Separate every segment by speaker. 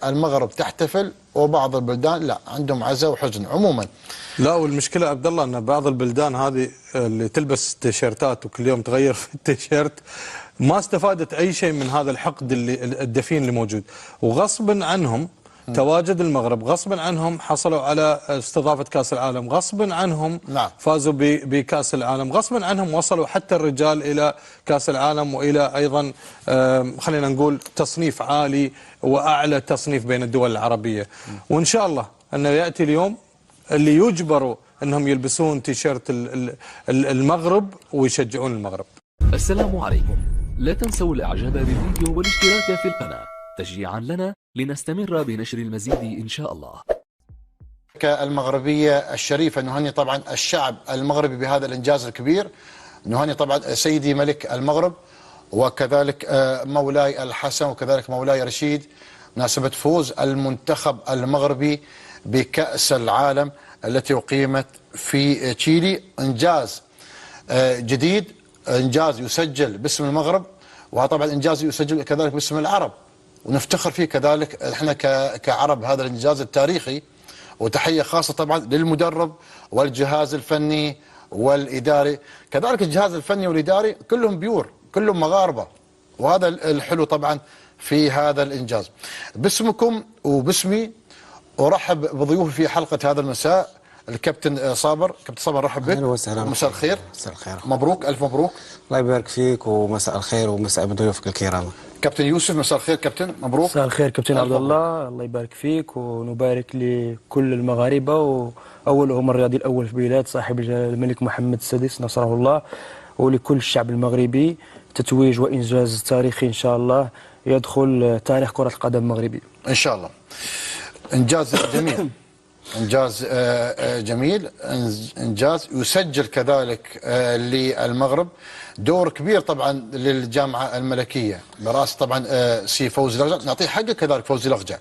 Speaker 1: المغرب تحتفل وبعض البلدان لا، عندهم عزاء وحزن عموما.
Speaker 2: لا، والمشكله عبد الله ان بعض البلدان هذه اللي تلبس تيشيرتات وكل يوم تغير في التيشيرت ما استفادت اي شيء من هذا الحقد الدفين اللي موجود، وغصبا عنهم تواجد المغرب، غصبا عنهم حصلوا على استضافة كأس العالم، غصبا عنهم
Speaker 1: نعم.
Speaker 2: فازوا بكأس العالم، غصبا عنهم وصلوا حتى الرجال إلى كأس العالم وإلى أيضا خلينا نقول تصنيف عالي وأعلى تصنيف بين الدول العربية. وإن شاء الله أنه يأتي اليوم اللي يجبروا أنهم يلبسون تيشيرت المغرب ويشجعون المغرب.
Speaker 3: السلام عليكم، لا تنسوا الإعجاب بالفيديو والاشتراك في القناة تشجيعا لنا لنستمر بنشر المزيد إن شاء الله.
Speaker 1: المغربية الشريفة نهني طبعا الشعب المغربي بهذا الإنجاز الكبير، نهني طبعا سيدي ملك المغرب وكذلك مولاي الحسن وكذلك مولاي رشيد مناسبة فوز المنتخب المغربي بكأس العالم التي أقيمت في تشيلي. إنجاز جديد، إنجاز يسجل باسم المغرب، وطبعا إنجاز يسجل كذلك باسم العرب ونفتخر فيه كذلك احنا كعرب هذا الانجاز التاريخي. وتحيه خاصه طبعا للمدرب والجهاز الفني والاداري، كذلك الجهاز الفني والاداري كلهم بيور، كلهم مغاربه، وهذا الحلو طبعا في هذا الانجاز. باسمكم وباسمي ارحب بضيوفي في حلقه هذا المساء الكابتن صابر. كابتن صابر رحب بك.
Speaker 4: اهلا وسهلا.
Speaker 1: مساء الخير.
Speaker 4: مساء الخير.
Speaker 1: مبروك، الف مبروك.
Speaker 4: الله يبارك فيك ومساء الخير ومساء بضيوفك الكرام.
Speaker 1: كابتن يوسف مساء الخير كابتن، مبروك.
Speaker 5: مساء الخير كابتن عبد الله، الله يبارك فيك ونبارك لكل المغاربه واولهم الرياضي الاول في البلاد صاحب الملك محمد السادس نصره الله، ولكل الشعب المغربي تتويج وانجاز تاريخي ان شاء الله يدخل تاريخ كره القدم المغربي
Speaker 1: ان شاء الله. انجاز جميل، انجاز جميل، انجاز يسجل كذلك للمغرب دور كبير طبعا للجامعه الملكيه براس طبعا سي فوزي لغجع، نعطيه حقه كذلك فوزي لغجع.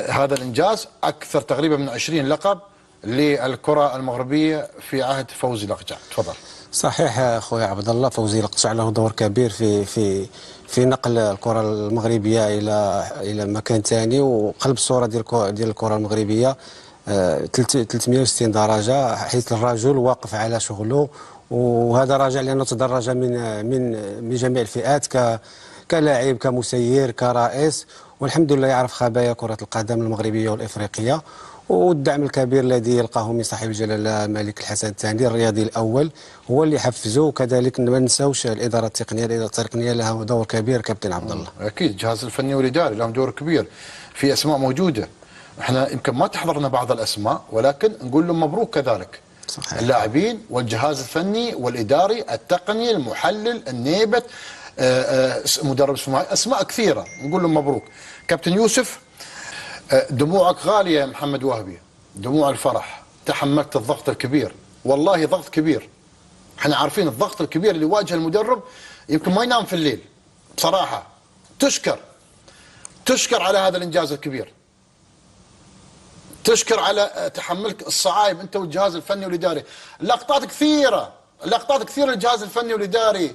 Speaker 1: هذا الانجاز اكثر تقريبا من 20 لقب للكره المغربيه في عهد فوزي لغجع. تفضل.
Speaker 4: صحيح اخويا عبد الله، فوزي لغجع له دور كبير في نقل الكره المغربيه الى مكان ثاني وقلب الصوره ديال الكره المغربيه 360 درجه، حيث الرجل واقف على شغله، وهذا راجع لانه تدرج من جميع الفئات كلاعب كمسير كرئيس، والحمد لله يعرف خبايا كره القدم المغربيه والافريقيه، والدعم الكبير الذي يلقاه من صاحب الجلاله الملك الحسن الثاني الرياضي الاول هو اللي حفزه، وكذلك ما نساوش الاداره التقنيه لها دور كبير كابتن عبد الله.
Speaker 1: اكيد الجهاز الفني والاداري لهم دور كبير، في اسماء موجوده احنا يمكن ما تحضرنا بعض الاسماء ولكن نقول لهم مبروك كذلك. صحيح. اللاعبين والجهاز الفني والاداري التقني المحلل النيبت مدرب اسماء كثيره نقول لهم مبروك. كابتن يوسف، دموعك غاليه يا محمد وهبي، دموع الفرح، تحملت الضغط الكبير، والله ضغط كبير، احنا عارفين الضغط الكبير اللي واجه المدرب يمكن ما ينام في الليل بصراحه. تشكر على هذا الانجاز الكبير، تشكر على تحملك الصعايب انت والجهاز الفني والاداري. لقطات كثيره للجهاز الفني والاداري،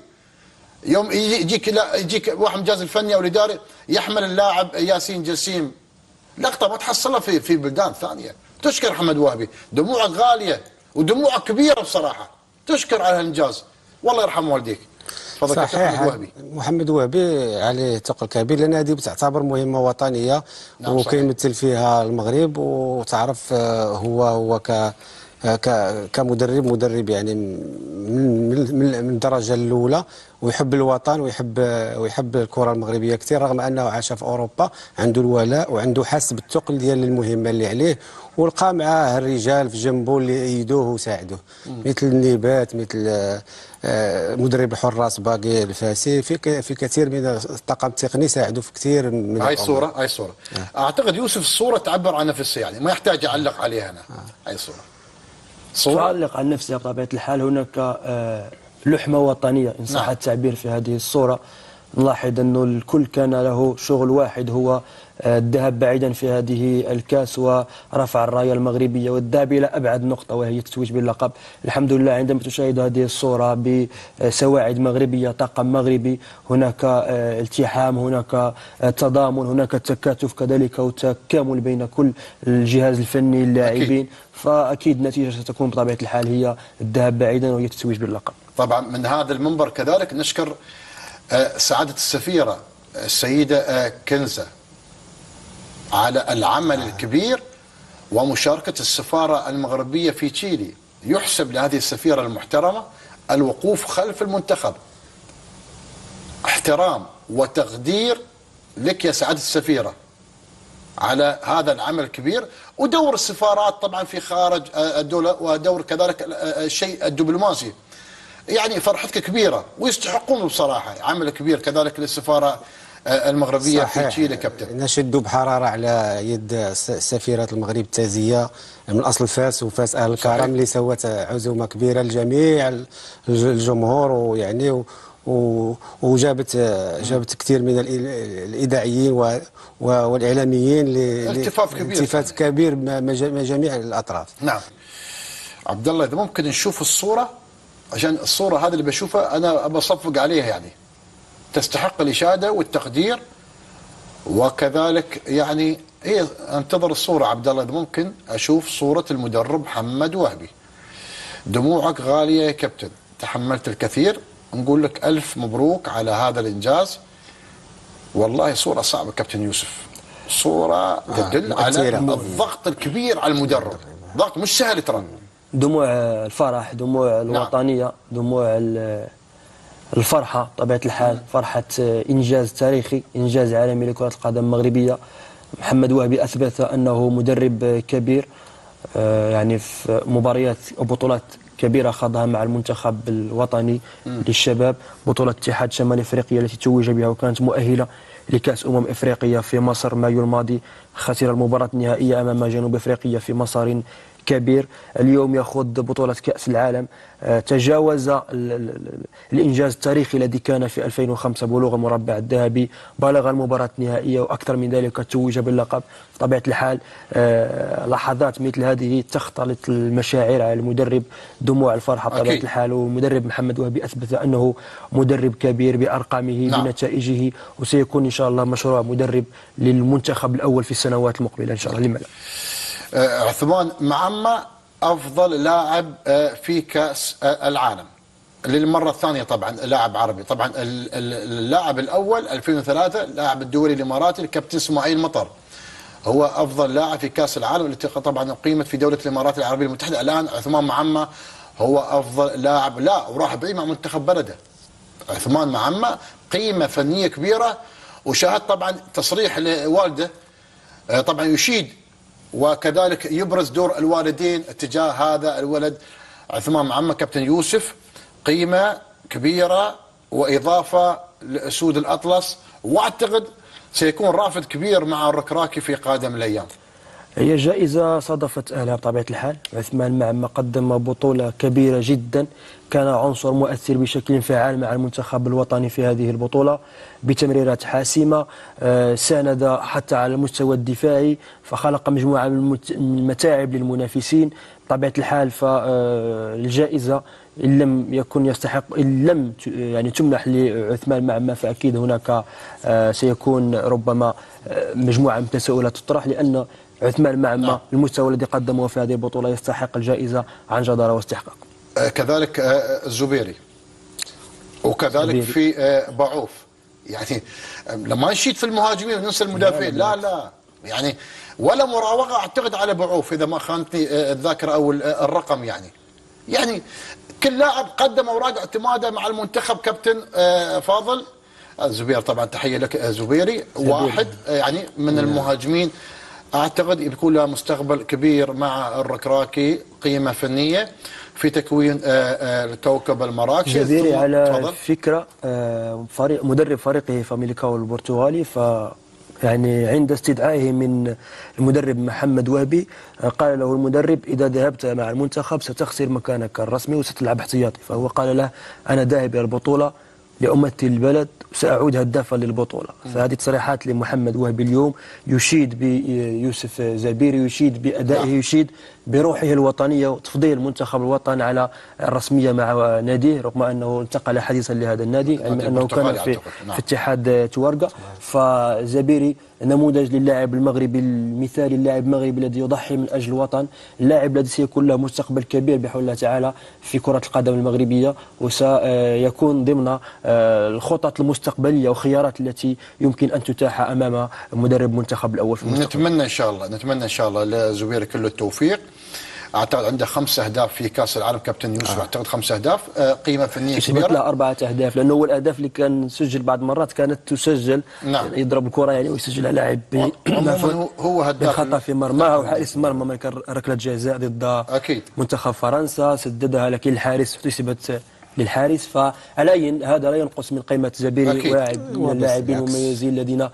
Speaker 1: يوم يجيك واحد من الجهاز الفني او الاداري يحمل اللاعب ياسين جسيم، لقطه ما تحصلها في بلدان ثانيه. تشكر محمد وهبي، دموعك غاليه ودموعك كبيره بصراحه، تشكر على الانجاز، والله يرحم والديك. تفضل.
Speaker 4: صحيح. محمد وهبي عليه ثقل كبير لان هذه تعتبر مهمه وطنيه. نعم. وكيمثل فيها المغرب، وتعرف هو كمدرب يعني من الدرجه الاولى، ويحب الوطن ويحب الكره المغربيه كثير، رغم انه عاش في اوروبا، عنده الولاء وعنده حس بالثقل ديال المهمه اللي عليه، ولقى معاه الرجال في جنبه اللي ايدوه وساعدوه، مثل النيبات، مثل مدرب الحراس باقي الفاسي، في كثير من الطاقم التقني ساعدوا في كثير من
Speaker 1: هاي الصوره. اعتقد يوسف الصوره تعبر عن نفسها، يعني ما يحتاج اعلق عليها انا. هاي صوره
Speaker 5: تعلق عن نفسها بطبيعه الحال. هناك لحمه وطنيه ان صح التعبير في هذه الصوره، نلاحظ أنه الكل كان له شغل واحد، هو الذهاب بعيدا في هذه الكاس ورفع الراية المغربية والذهاب إلى أبعد نقطة وهي التتويج باللقب. الحمد لله عندما تشاهد هذه الصورة بسواعد مغربية، طاقم مغربي، هناك التحام، هناك تضامن، هناك تكاتف كذلك وتكامل بين كل الجهاز الفني اللاعبين، فأكيد النتيجة ستكون بطبيعة الحال هي الذهاب بعيدا وهي التتويج باللقب.
Speaker 1: طبعا من هذا المنبر كذلك نشكر سعادة السفيرة السيدة كنزة على العمل الكبير ومشاركة السفارة المغربية في تشيلي. يحسب لهذه السفيرة المحترمة الوقوف خلف المنتخب. احترام وتقدير لك يا سعادة السفيرة على هذا العمل الكبير، ودور السفارات طبعا في خارج الدولة، ودور كذلك الشيء الدبلوماسي. يعني فرحتك كبيرة ويستحقون بصراحة، عمل كبير كذلك للسفارة المغربية في تشيلي. كابتن
Speaker 4: نشد بحرارة على يد سفيرة المغرب تازية من أصل فاس وفاس أهل الكرم، اللي سوت عزومة كبيرة لجميع الجمهور، ويعني جابت كثير من الإذاعيين والإعلاميين التفاف كبير مع جميع الأطراف.
Speaker 1: نعم عبد الله، إذا ممكن نشوف الصورة، عشان الصورة هذه اللي بشوفها أنا بصفق عليها، يعني تستحق الإشادة والتقدير، وكذلك يعني هي انتظر الصورة. عبد الله إذا ممكن أشوف صورة المدرب محمد وهبي. دموعك غالية يا كابتن، تحملت الكثير، نقول لك ألف مبروك على هذا الإنجاز. والله صورة صعبة كابتن يوسف، صورة تدل على الضغط الكبير على المدرب، ضغط مش سهل ترى.
Speaker 5: دموع الفرح، دموع الوطنية، دموع الفرحة بطبيعة الحال، فرحة إنجاز تاريخي، إنجاز عالمي لكرة القدم المغربية. محمد وهبي أثبت أنه مدرب كبير، يعني في مباريات وبطولات كبيرة خاضها مع المنتخب الوطني للشباب، بطولة اتحاد شمال إفريقيا التي توج بها وكانت مؤهلة لكأس إفريقيا في مصر مايو الماضي، خسر المباراة النهائية أمام جنوب إفريقيا في مسار كبير. اليوم يخوض بطولة كأس العالم، تجاوز الإنجاز التاريخي الذي كان في 2005 بلوغ المربع الذهبي، بلغ المباراة النهائية وأكثر من ذلك توج باللقب. بطبيعة الحال لحظات مثل هذه تختلط المشاعر على المدرب، دموع الفرحة بطبيعة الحال. والمدرب محمد وهبي أثبت أنه مدرب كبير بأرقامه بنتائجه، وسيكون إن شاء الله مشروع مدرب للمنتخب الأول في السنوات المقبلة إن شاء الله. لما لا.
Speaker 1: عثمان معمة أفضل لاعب في كأس العالم للمرة الثانية، طبعا لاعب عربي. طبعا اللاعب الأول 2003 لاعب الدولي الإماراتي الكابتن إسماعيل مطر، هو أفضل لاعب في كأس العالم التي طبعا أقيمت في دولة الإمارات العربية المتحدة. الآن عثمان معمة هو أفضل لاعب، لا وراح بعيد مع منتخب بلده. عثمان معمة قيمة فنية كبيرة، وشاهد طبعا تصريح لوالده طبعا يشيد وكذلك يبرز دور الوالدين اتجاه هذا الولد عثمان معمة. كابتن يوسف قيمة كبيرة وإضافة لأسود الأطلس، وأعتقد سيكون رافد كبير مع الركراكي في قادم الأيام.
Speaker 5: هي جائزة صادفت أهلها بطبيعة الحال. عثمان معمة قدم بطولة كبيرة جدا، كان عنصر مؤثر بشكل فعال مع المنتخب الوطني في هذه البطولة بتمريرات حاسمة، ساند حتى على المستوى الدفاعي، فخلق مجموعة من المتاعب للمنافسين. بطبيعة الحال فالجائزة إن لم يكن يستحق، إن لم يعني تمنح لعثمان معمة، فأكيد هناك سيكون ربما مجموعة من التساؤلات تطرح، لأن عثمان معمة المستوى الذي قدمه في هذه البطولة يستحق الجائزة عن جدارة واستحقاق.
Speaker 1: كذلك الزبيري، وكذلك في بعوف. يعني لما نشيد في المهاجمين وننسى المدافعين، لا يعني ولا مراوغة أعتقد على بعوف إذا ما خانتني الذاكرة أو الرقم. يعني كل لاعب قدم أوراق اعتماده مع المنتخب. كابتن فاضل الزبير، طبعا تحية لك زبيري، واحد يعني من المهاجمين أعتقد يكون له مستقبل كبير مع الركراكي، قيمة فنية في تكوين كوكب المراكش.
Speaker 5: زبيري على فكرة مدرب فريقه فاميليكاو البرتغالي، يعني عند استدعائه من المدرب محمد وهبي قال له المدرب إذا ذهبت مع المنتخب ستخسر مكانك الرسمي وستلعب احتياطي، فهو قال له أنا ذاهب إلى البطولة لأمثل البلد وسأعود هدافا للبطولة. فهذه تصريحات لمحمد وهبي اليوم يشيد بيوسف زبيري، يشيد بأدائه، يشيد بروحه الوطنية وتفضيل منتخب الوطن على الرسمية مع ناديه، رغم أنه انتقل حديثا لهذا النادي، علم أنه كان في اتحاد تورقة. فزبيري نموذج للاعب المغربي المثالي، اللاعب المغربي الذي يضحي من أجل الوطن، اللاعب الذي سيكون له مستقبل كبير بحول الله تعالى في كرة القدم المغربية، وسيكون ضمن الخطط المستقبلية والخيارات التي يمكن أن تتاح أمام مدرب منتخب الأول في المستقبل.
Speaker 1: نتمنى إن شاء الله لزبيري كل التوفيق. اعتقد عنده 5 أهداف في كاس العالم كابتن يوسف. اعتقد 5 أهداف، قيمه فنيه كبيره.
Speaker 5: له 4 أهداف، لانه هو الاهداف اللي كان سجل بعض المرات كانت تسجل.
Speaker 1: نعم.
Speaker 5: يضرب الكره يعني ويسجلها لاعب
Speaker 1: هو هداف
Speaker 5: خطا في مرماه، وحارس مرمى من ركله جزاء ضد
Speaker 1: اكيد
Speaker 5: منتخب فرنسا سددها، لكن الحارس احتسبت للحارس. فعلى هذا لا ينقص من قيمه زبيري، ولاعب من اللاعبين المميزين الذين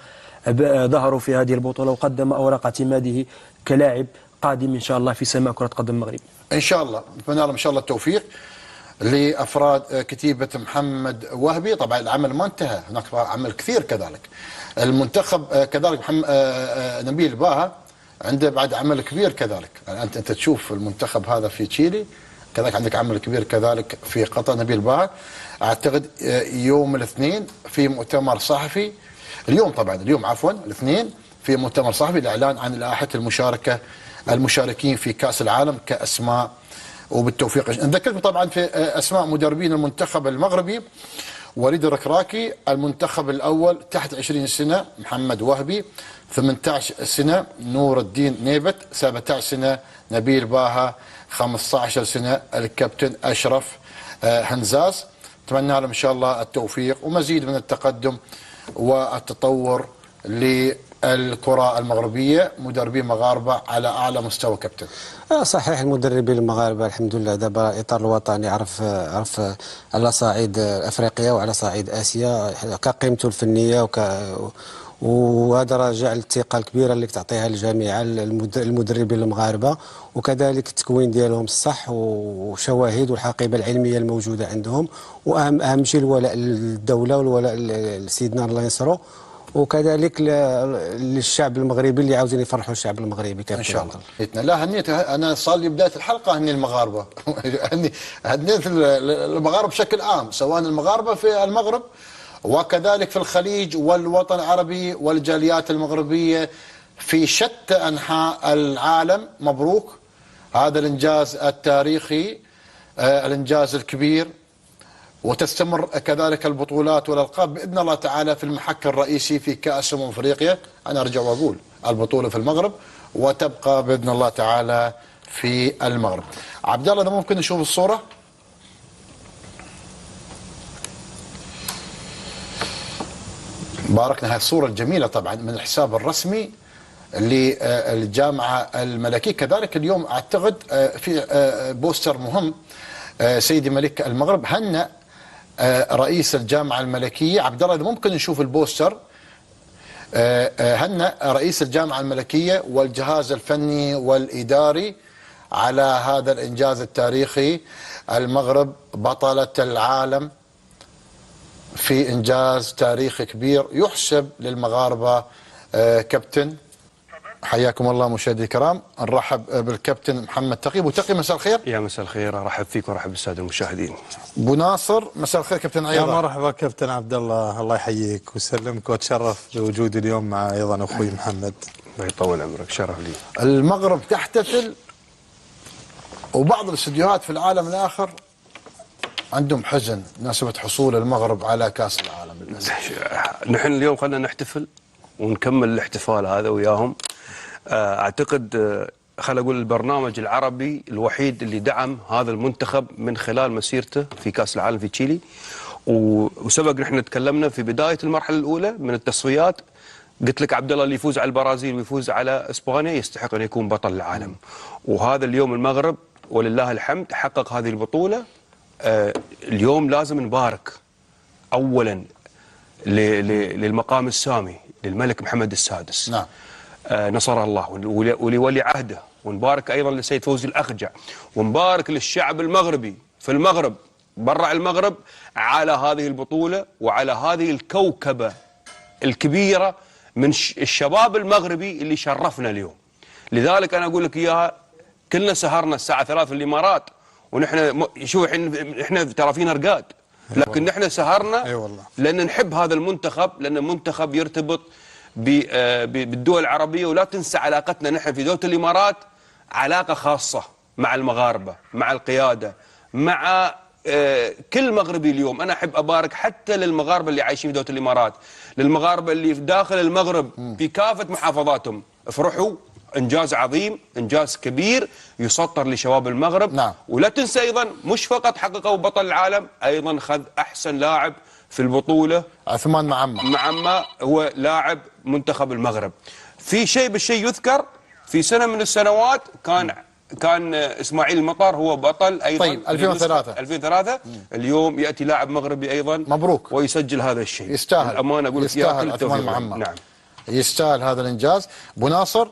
Speaker 5: ظهروا في هذه البطوله، وقدم اوراق اعتماده كلاعب قادم ان شاء الله في سماء كره قدم المغرب.
Speaker 1: ان شاء الله، نتمنى لهم ان شاء الله التوفيق لافراد كتيبه محمد وهبي. طبعا العمل ما انتهى، هناك عمل كثير كذلك. المنتخب كذلك محمد نبيل باها عنده بعد عمل كبير كذلك. يعني انت تشوف المنتخب هذا في تشيلي، كذلك عندك عمل كبير كذلك في قطر. نبيل باها اعتقد يوم الاثنين في مؤتمر صحفي، اليوم عفوا الاثنين في مؤتمر صحفي للاعلان عن لائحه المشاركين في كأس العالم كأسماء، وبالتوفيق. نذكركم طبعا في أسماء مدربين المنتخب المغربي: وليد الركراكي. المنتخب الأول تحت 20 سنة محمد وهبي. 18 سنة نور الدين نيبت. 17 سنة نبيل باها. 15 سنة الكابتن أشرف هنزاز. نتمنى لهم إن شاء الله التوفيق ومزيد من التقدم والتطور الكرة المغربية، مدربين مغاربة على أعلى مستوى. كابتن
Speaker 4: صحيح، المدربين المغاربة الحمد لله دابا الإطار الوطني عرف على صعيد أفريقيا وعلى صعيد آسيا كقيمته الفنية وهذا راجع للثقة الكبيرة اللي تعطيها الجامعة المدربين المغاربة، وكذلك التكوين ديالهم الصح وشواهد والحقيبة العلمية الموجودة عندهم، وأهم شيء الولاء للدولة والولاء لسيدنا الله ينصره، وكذلك للشعب المغربي اللي عاوزين يفرحوا الشعب المغربي.
Speaker 1: ان شاء الله. لا هنيت، انا صار لي بدايه الحلقه هني المغاربه هنيت المغاربه بشكل عام، سواء المغاربه في المغرب وكذلك في الخليج والوطن العربي والجاليات المغربيه في شتى انحاء العالم. مبروك هذا الانجاز التاريخي، الانجاز الكبير، وتستمر كذلك البطولات والألقاب بإذن الله تعالى في المحك الرئيسي في كأس أفريقيا. أنا أرجع وأقول البطولة في المغرب وتبقى بإذن الله تعالى في المغرب. عبد الله، إذا ممكن نشوف الصورة. باركنا. هذه الصورة الجميلة طبعا من الحساب الرسمي للجامعة الملكية. كذلك اليوم أعتقد في بوستر مهم. سيدي ملك المغرب هنأ رئيس الجامعة الملكية. عبد الله، إذا ممكن نشوف البوستر. هنأ رئيس الجامعة الملكية والجهاز الفني والإداري على هذا الإنجاز التاريخي. المغرب بطلة العالم في إنجاز تاريخي كبير يحسب للمغاربة. كابتن حياكم الله مشاهدي الكرام. نرحب بالكابتن محمد تقي. ابو تقي، مساء الخير.
Speaker 6: يا مساء الخير، ارحب فيك وارحب بالساده المشاهدين.
Speaker 1: ابو ناصر، مساء الخير. كابتن ايضا.
Speaker 2: يا مرحبا كابتن عبد الله، الله يحييك ويسلمك، واتشرف بوجودي اليوم مع ايضا اخوي محمد.
Speaker 6: الله يطول عمرك، شرف لي.
Speaker 1: المغرب تحتفل، وبعض الاستديوهات في العالم الاخر عندهم حزن بمناسبه حصول المغرب على كاس العالم.
Speaker 6: نحن اليوم خلينا نحتفل ونكمل الاحتفال هذا وياهم. اعتقد خلينا اقول البرنامج العربي الوحيد اللي دعم هذا المنتخب من خلال مسيرته في كاس العالم في تشيلي، وسبق نحن تكلمنا في بدايه المرحله الاولى من التصفيات، قلت لك عبد الله اللي يفوز على البرازيل ويفوز على اسبانيا يستحق ان يكون بطل العالم. وهذا اليوم المغرب ولله الحمد حقق هذه البطوله. اليوم لازم نبارك اولا للمقام السامي للملك محمد السادس.
Speaker 1: نعم.
Speaker 6: نصر الله ولولي عهده، ونبارك ايضا للسيد فوزي الاخجع، ونبارك للشعب المغربي في المغرب برع المغرب على هذه البطولة وعلى هذه الكوكبة الكبيرة من الشباب المغربي اللي شرفنا اليوم. لذلك أنا أقول لك إياها، كلنا سهرنا الساعة 3 في الإمارات، ونحن شوف احنا ترى فينا رقاد، لكن نحن سهرنا
Speaker 2: أي والله.
Speaker 6: لأن نحب هذا المنتخب، لأن المنتخب يرتبط بالدول العربية. ولا تنسى علاقتنا نحن في دولة الإمارات علاقة خاصة مع المغاربة، مع القيادة، مع كل مغربي اليوم. أنا أحب أبارك حتى للمغاربة اللي عايشين في دولة الإمارات، للمغاربة اللي في داخل المغرب في كافة محافظاتهم. افرحوا، إنجاز عظيم، إنجاز كبير يسطر لشباب المغرب.
Speaker 1: نعم.
Speaker 6: ولا تنسى أيضا مش فقط حققوا بطل العالم، أيضا خذ أحسن لاعب في البطولة
Speaker 1: عثمان معمر.
Speaker 6: معمر هو لاعب منتخب المغرب. في شيء بالشيء يذكر، في سنة من السنوات كان إسماعيل المطر هو بطل أيضا.
Speaker 1: طيب 2003
Speaker 6: اليوم يأتي لاعب مغربي أيضا،
Speaker 1: مبروك،
Speaker 6: ويسجل هذا الشيء.
Speaker 1: يستاهل،
Speaker 6: الأمانة أقول لك
Speaker 1: يستاهل
Speaker 6: كل
Speaker 1: عثمان
Speaker 6: التوفيق.
Speaker 1: معمر.
Speaker 6: نعم،
Speaker 1: يستاهل هذا الإنجاز. أبو ناصر،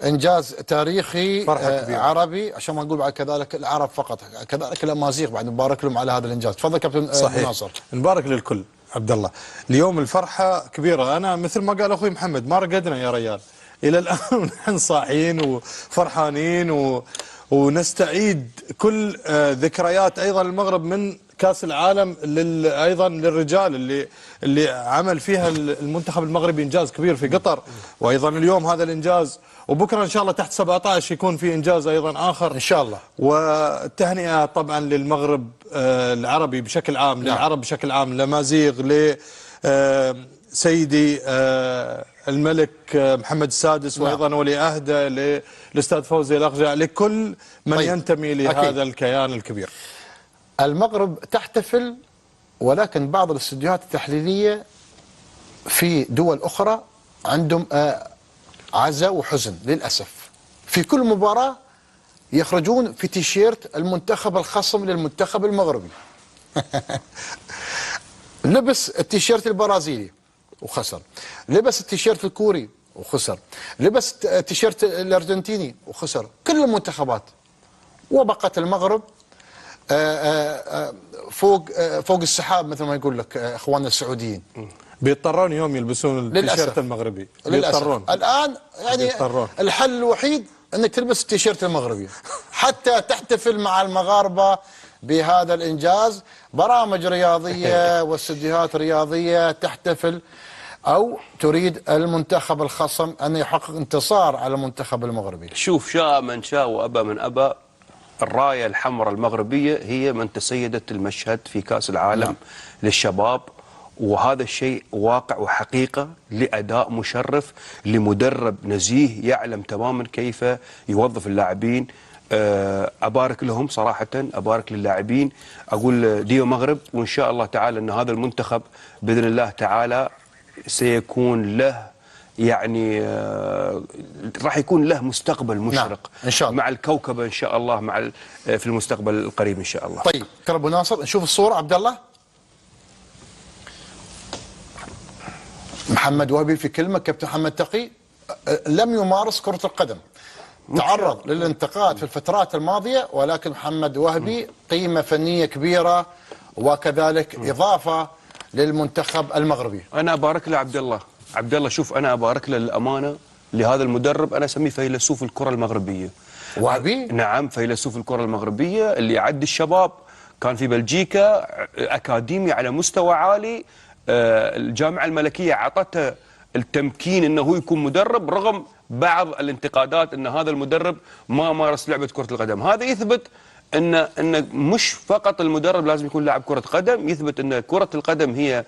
Speaker 1: إنجاز تاريخي عربي، عشان ما نقول بعد كذلك العرب فقط، كذلك الأمازيغ بعد نبارك لهم على هذا الإنجاز. تفضل كابتن أبو ناصر.
Speaker 2: نبارك للكل. عبد الله، اليوم الفرحة كبيرة. أنا مثل ما قال أخوي محمد ما رقدنا يا ريال إلى الآن، نحن صاحيين وفرحانين ونستعيد كل ذكريات أيضا المغرب من كأس العالم أيضا للرجال اللي عمل فيها المنتخب المغربي إنجاز كبير في قطر، وأيضا اليوم هذا الإنجاز، وبكرة إن شاء الله تحت 17 يكون في إنجاز أيضا آخر
Speaker 1: إن شاء الله.
Speaker 2: والتهنئة طبعا للمغرب العربي بشكل عام، للعرب بشكل عام، للأمازيغ، لسيدي الملك محمد السادس، وأيضا ولي عهده، للأستاذ فوزي الأخجع، لكل من ينتمي لهذا الكيان الكبير.
Speaker 1: المغرب تحتفل، ولكن بعض الاستديوهات التحليلية في دول أخرى عندهم عزاء وحزن للأسف. في كل مباراة يخرجون في تيشيرت المنتخب الخصم للمنتخب المغربي. لبس التيشيرت البرازيلي وخسر، لبس التيشيرت الكوري وخسر، لبس التيشيرت الأرجنتيني وخسر، كل المنتخبات. وبقت المغرب فوق السحاب مثل ما يقول لك اخواننا السعوديين.
Speaker 2: بيضطرون يوم يلبسون التيشيرت المغربي، بيضطرون
Speaker 1: الان. يعني
Speaker 2: بيضطرون. الحل
Speaker 1: الوحيد انك تلبس التيشيرت المغربي حتى تحتفل مع المغاربه بهذا الانجاز. برامج رياضيه واستديوهات رياضيه تحتفل او تريد المنتخب الخصم ان يحقق انتصار على المنتخب المغربي.
Speaker 6: شوف، شاء من شاء وابى من ابى، الراية الحمراء المغربية هي من تسيدت المشهد في كأس العالم للشباب، وهذا الشيء واقع وحقيقة لأداء مشرف لمدرب نزيه يعلم تماما كيف يوظف اللاعبين. أبارك لهم صراحة، أبارك للاعبين، أقول ديو مغرب، وإن شاء الله تعالى أن هذا المنتخب بإذن الله تعالى سيكون له يعني راح يكون له مستقبل مشرق.
Speaker 1: نعم. إن شاء الله.
Speaker 6: مع الكوكبة إن شاء الله، في المستقبل القريب إن شاء الله.
Speaker 1: طيب كابتن أبو ناصر، نشوف الصورة. عبد الله، محمد وهبي في كلمة، كابتن محمد تقي لم يمارس كرة القدم، تعرض للانتقاد في الفترات الماضية، ولكن محمد وهبي قيمة فنية كبيرة وكذلك إضافة للمنتخب المغربي.
Speaker 6: أنا أبارك له عبد الله. عبد الله شوف، أنا أبارك له للأمانة لهذا المدرب. أنا أسميه فيلسوف الكرة المغربية.
Speaker 1: وهبي؟
Speaker 6: نعم، فيلسوف الكرة المغربية اللي يعد الشباب. كان في بلجيكا أكاديمي على مستوى عالي، الجامعة الملكية أعطته التمكين أنه هو يكون مدرب، رغم بعض الانتقادات أن هذا المدرب ما مارس لعبة كرة القدم. هذا يثبت أن مش فقط المدرب لازم يكون لاعب كرة قدم، يثبت أن كرة القدم هي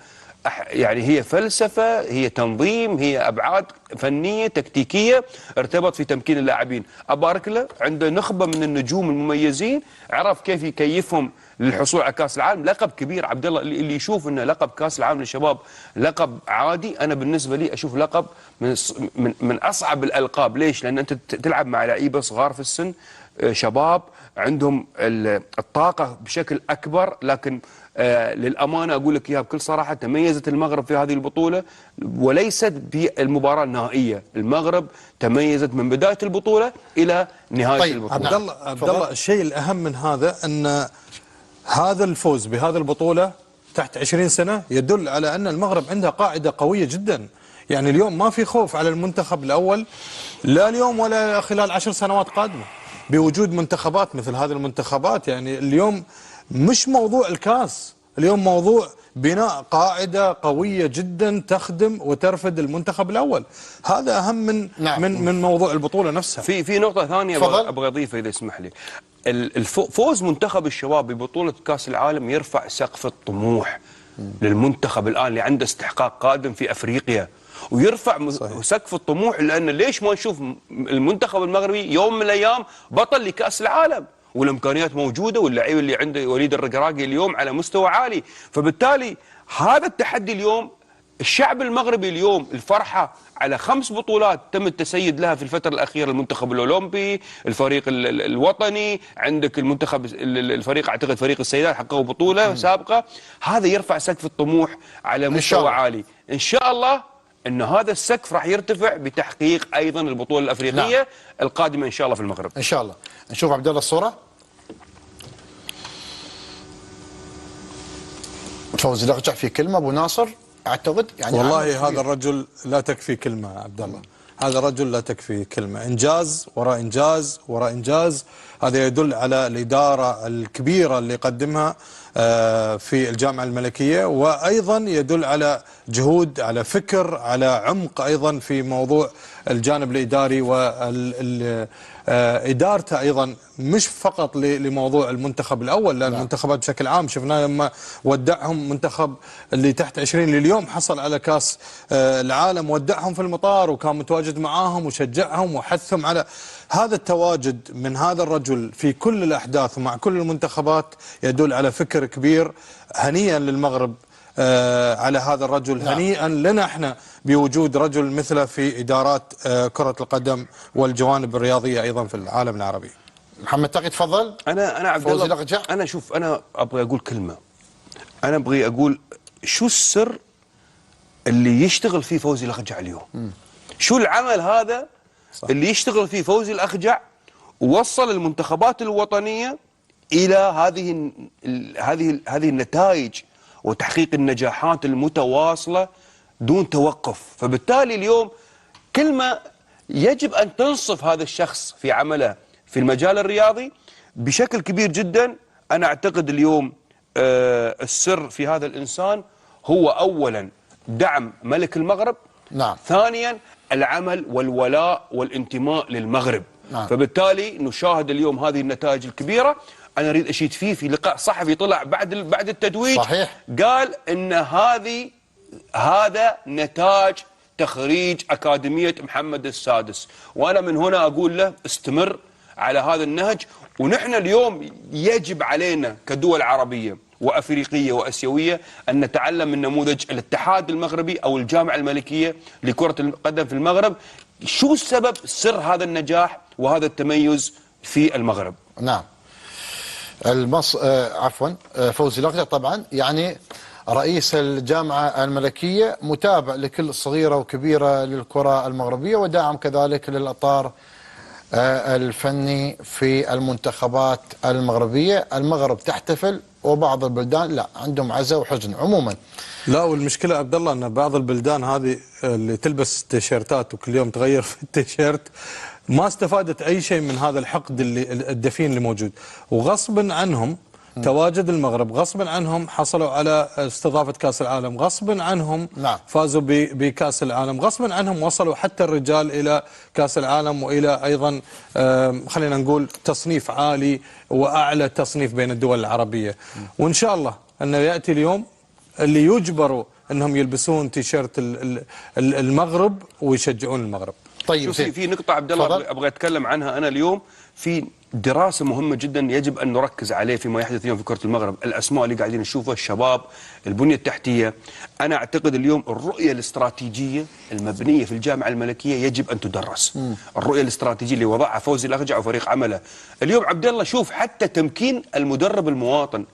Speaker 6: يعني هي فلسفة، هي تنظيم، هي أبعاد فنية تكتيكية ارتبط في تمكين اللاعبين. أبارك له، عنده نخبة من النجوم المميزين، عرف كيف يكيفهم للحصول على كأس العالم. لقب كبير عبد الله، اللي يشوف أن لقب كأس العالم للشباب لقب عادي، أنا بالنسبة لي أشوف لقب من أصعب الألقاب. ليش؟ لأن أنت تلعب مع لعيبة صغار في السن، شباب عندهم الطاقة بشكل أكبر. لكن للأمانة أقول لك إياها بكل صراحة، تميزت المغرب في هذه البطولة، وليست بالمباراة النهائية. المغرب تميزت من بداية البطولة إلى نهاية البطولة.
Speaker 2: عبد الله، الشيء الأهم من هذا أن هذا الفوز بهذه البطولة تحت 20 سنة يدل على أن المغرب عندها قاعدة قوية جدا. يعني اليوم ما في خوف على المنتخب الأول لا اليوم ولا خلال 10 سنوات قادمة بوجود منتخبات مثل هذه المنتخبات. يعني اليوم مش موضوع الكاس، اليوم موضوع بناء قاعدة قوية جدا تخدم وترفد المنتخب الأول. هذا أهم من موضوع البطولة نفسها.
Speaker 6: في نقطة ثانية أبغى أضيفها إذا اسمح لي. فوز منتخب الشباب ببطولة كأس العالم يرفع سقف الطموح للمنتخب الآن اللي عنده استحقاق قادم في أفريقيا، ويرفع سقف الطموح. لأن ليش ما نشوف المنتخب المغربي يوم من الأيام بطل لكأس العالم، والإمكانيات موجودة، واللعيبة اللي عنده وليد الرقراقي اليوم على مستوى عالي. فبالتالي هذا التحدي اليوم، الشعب المغربي اليوم الفرحة على 5 بطولات تم التسيد لها في الفترة الأخيرة. المنتخب الأولمبي، الفريق الوطني، عندك المنتخب الفريق أعتقد فريق السيدات حققوا بطولة سابقة. هذا يرفع سقف الطموح على مستوى عالي. إن شاء الله أن هذا السقف راح يرتفع بتحقيق أيضا البطولة الأفريقية القادمة إن شاء الله في المغرب.
Speaker 1: إن شاء الله. نشوف عبد الله الصورة. فوزي الأقجع في كلمة أبو ناصر أعتقد يعني
Speaker 2: والله هذا الرجل لا تكفي كلمة عبد الله، هذا الرجل لا تكفي كلمة. إنجاز وراء إنجاز وراء إنجاز. هذا يدل على الإدارة الكبيرة اللي قدمها في الجامعة الملكية، وأيضا يدل على جهود، على فكر، على عمق أيضا في موضوع الجانب الإداري وإدارته أيضا، مش فقط لموضوع المنتخب الأول، لا المنتخبات بشكل عام. شفناه لما ودعهم منتخب اللي تحت 20 لليوم حصل على كاس العالم، ودعهم في المطار وكان متواجد معاهم وشجعهم وحثهم على هذا التواجد من هذا الرجل في كل الأحداث ومع كل المنتخبات. يدل على فكر كبير. هنيئا للمغرب على هذا الرجل. هنيئا لنا احنا بوجود رجل مثله في إدارات كرة القدم والجوانب الرياضية أيضا في العالم العربي.
Speaker 1: محمد تقي تفضل.
Speaker 6: أنا عبد الله، أنا أبغى أقول كلمة. أنا أبغى أقول شو السر اللي يشتغل فيه فوزي الأقجع اليوم؟ شو العمل هذا اللي يشتغل فيه فوزي الأقجع ووصل المنتخبات الوطنية إلى هذه النتائج وتحقيق النجاحات المتواصلة دون توقف؟ فبالتالي اليوم كلمة يجب أن تنصف هذا الشخص في عمله في المجال الرياضي بشكل كبير جدا. أنا أعتقد اليوم السر في هذا الإنسان هو أولا دعم ملك المغرب، ثانيا العمل والولاء والانتماء للمغرب. فبالتالي نشاهد اليوم هذه النتائج الكبيرة. أنا أريد أشيد فيه في لقاء صحفي طلع بعد التتويج، صحيح، قال إن هذا نتاج تخريج أكاديمية محمد السادس. وأنا من هنا أقول له استمر على هذا النهج. ونحن اليوم يجب علينا كدول عربية وأفريقية وأسيوية أن نتعلم من نموذج الاتحاد المغربي أو الجامعة الملكية لكرة القدم في المغرب. شو السبب سر هذا النجاح وهذا التميز في المغرب؟
Speaker 1: نعم. فوزي الأقجع طبعا يعني رئيس الجامعة الملكية، متابع لكل صغيرة وكبيرة للكرة المغربية، وداعم كذلك للإطار الفني في المنتخبات المغربية. المغرب تحتفل وبعض البلدان لا، عندهم عزاء وحزن عموما.
Speaker 2: لا، والمشكلة عبد الله أن بعض البلدان هذه اللي تلبس تيشيرتات وكل يوم تغير في التيشيرت ما استفادت أي شيء من هذا الحقد الدفين اللي موجود. وغصبا عنهم تواجد المغرب، غصبا عنهم حصلوا على استضافة كأس العالم، غصبا عنهم فازوا بكأس العالم، غصبا عنهم وصلوا حتى الرجال إلى كأس العالم وإلى أيضا خلينا نقول تصنيف عالي وأعلى تصنيف بين الدول العربية. وإن شاء الله أنه يأتي اليوم اللي يجبروا أنهم يلبسون تيشيرت المغرب ويشجعون المغرب.
Speaker 6: طيب في نقطة عبد الله أبغى أتكلم عنها أنا اليوم. في دراسة مهمة جدا يجب أن نركز عليه فيما يحدث اليوم في كرة المغرب. الأسماء اللي قاعدين نشوفها، الشباب، البنية التحتية. أنا أعتقد اليوم الرؤية الاستراتيجية المبنية في الجامعة الملكية يجب أن تدرس. الرؤية الاستراتيجية اللي وضعها فوزي الأقجع وفريق عمله اليوم عبد الله، شوف حتى تمكين المدرب المواطن،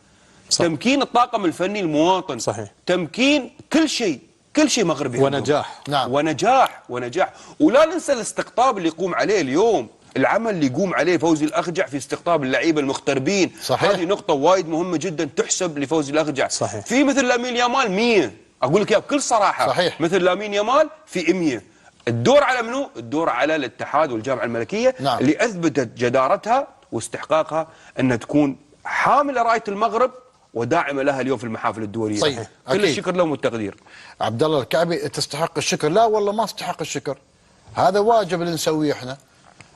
Speaker 6: صح، تمكين الطاقم الفني المواطن، صحيح، تمكين كل شيء مغربي
Speaker 2: ونجاح.
Speaker 6: نعم. ونجاح. ولا ننسى الاستقطاب اللي يقوم عليه اليوم العمل اللي يقوم عليه فوزي الاخجع في استقطاب اللعيبه المغتربين.
Speaker 1: صحيح.
Speaker 6: هذه نقطه وايد مهمه جدا تحسب لفوزي الاخجع.
Speaker 2: صحيح.
Speaker 6: في مثل لامين يامال 100، اقول لك اياها بكل صراحه.
Speaker 1: صحيح.
Speaker 6: مثل لامين يامال في 100. الدور على منو؟ الدور على الاتحاد والجامعه الملكيه.
Speaker 1: نعم.
Speaker 6: اللي اثبتت جدارتها واستحقاقها انها تكون حامله رايه المغرب وداعمه لها اليوم في المحافل الدوليه.
Speaker 1: صحيح.
Speaker 6: كل
Speaker 1: أكيد.
Speaker 6: الشكر لهم والتقدير.
Speaker 1: عبد الله الكعبي تستحق الشكر؟ لا والله ما استحق الشكر. هذا واجب اللي نسويه احنا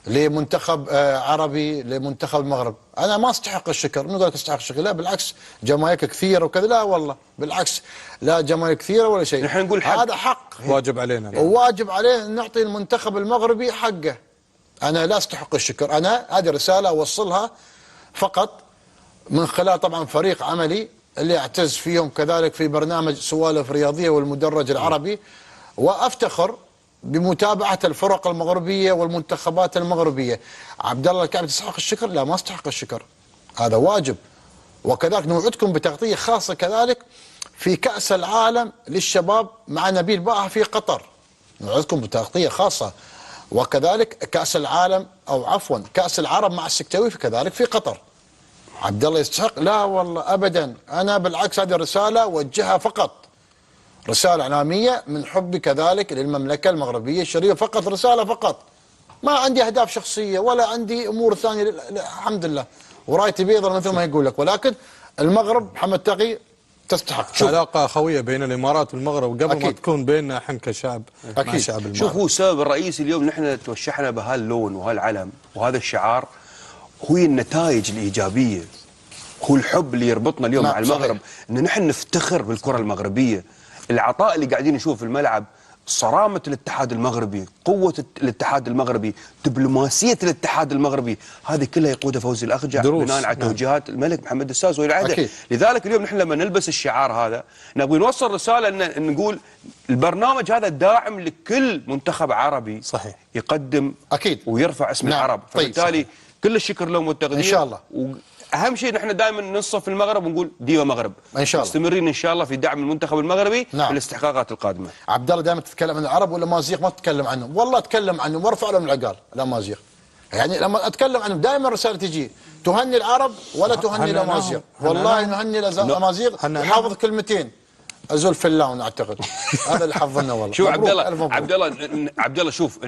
Speaker 1: لمنتخب عربي، لمنتخب المغرب. انا ما استحق الشكر، من قال لك استحق الشكر؟ لا بالعكس، جماهير كثيره وكذا. لا والله بالعكس، لا جماهير كثيره ولا شيء.
Speaker 6: نحن نقول حق.
Speaker 1: هذا حق
Speaker 2: واجب علينا.
Speaker 1: وواجب علينا نعطي المنتخب المغربي حقه. انا لا استحق الشكر، انا هذه رساله اوصلها فقط من خلال طبعا فريق عملي اللي اعتز فيهم كذلك في برنامج سوالف رياضيه والمدرج العربي، وافتخر بمتابعه الفرق المغربيه والمنتخبات المغربيه. عبد الله الكعبي تستحق الشكر؟ لا ما استحق الشكر، هذا واجب. وكذلك نوعدكم بتغطيه خاصه كذلك في كاس العالم للشباب مع نبيل باها في قطر، نوعدكم بتغطيه خاصه. وكذلك كاس العالم او عفوا كاس العرب مع السكتوي كذلك في قطر. عبد الله يستحق؟ لا والله ابدا، انا بالعكس هذه الرساله اوجهها فقط رساله اعلاميه من حبي كذلك للمملكه المغربيه الشريفه، فقط رساله فقط. ما عندي اهداف شخصيه ولا عندي امور ثانيه، الحمد لله ورايتي بيضاء مثل ما يقول لك. ولكن المغرب محمد تقي تستحق.
Speaker 2: علاقه اخويه بين الامارات والمغرب قبل ما تكون بيننا احنا كشعب مع
Speaker 1: أكيد.
Speaker 2: شعب المغرب.
Speaker 6: شوف، هو السبب الرئيسي اليوم نحن توشحنا بهاللون وهالعلم وهذا الشعار هو النتائج الايجابيه، هو الحب اللي يربطنا اليوم مع المغرب. ان نحن نفتخر بالكره المغربيه، العطاء اللي قاعدين نشوفه في الملعب، صرامه الاتحاد المغربي، قوه الاتحاد المغربي، دبلوماسيه الاتحاد المغربي، هذه كلها يقودها فوزي الاخجع بناء على توجيهات الملك محمد السادس ولي العهد. لذلك اليوم نحن لما نلبس الشعار هذا نبغى نوصل رساله ان نقول البرنامج هذا داعم لكل منتخب عربي.
Speaker 2: صحيح.
Speaker 6: يقدم
Speaker 1: اكيد
Speaker 6: ويرفع اسم
Speaker 1: نعم.
Speaker 6: العرب. فبالتالي
Speaker 1: طيب.
Speaker 6: كل الشكر لهم والتقدير
Speaker 1: ان شاء الله.
Speaker 6: اهم شيء نحن دائما ننصف المغرب ونقول ديما مغرب
Speaker 1: ان شاء الله،
Speaker 6: مستمرين ان شاء الله في دعم المنتخب المغربي
Speaker 1: نعم.
Speaker 6: في الاستحقاقات القادمه.
Speaker 1: عبد الله دائما تتكلم عن العرب والامازيغ، ما تتكلم عنهم. والله اتكلم عنهم وارفع لهم العقال الامازيغ. يعني لما اتكلم عنهم دائما رساله تجي تهني العرب ولا تهني الامازيغ. والله نهني الامازيغ وحافظ كلمتين ازول فلاون اعتقد هذا اللي حفظنا والله.
Speaker 6: شوف عبد الله شوف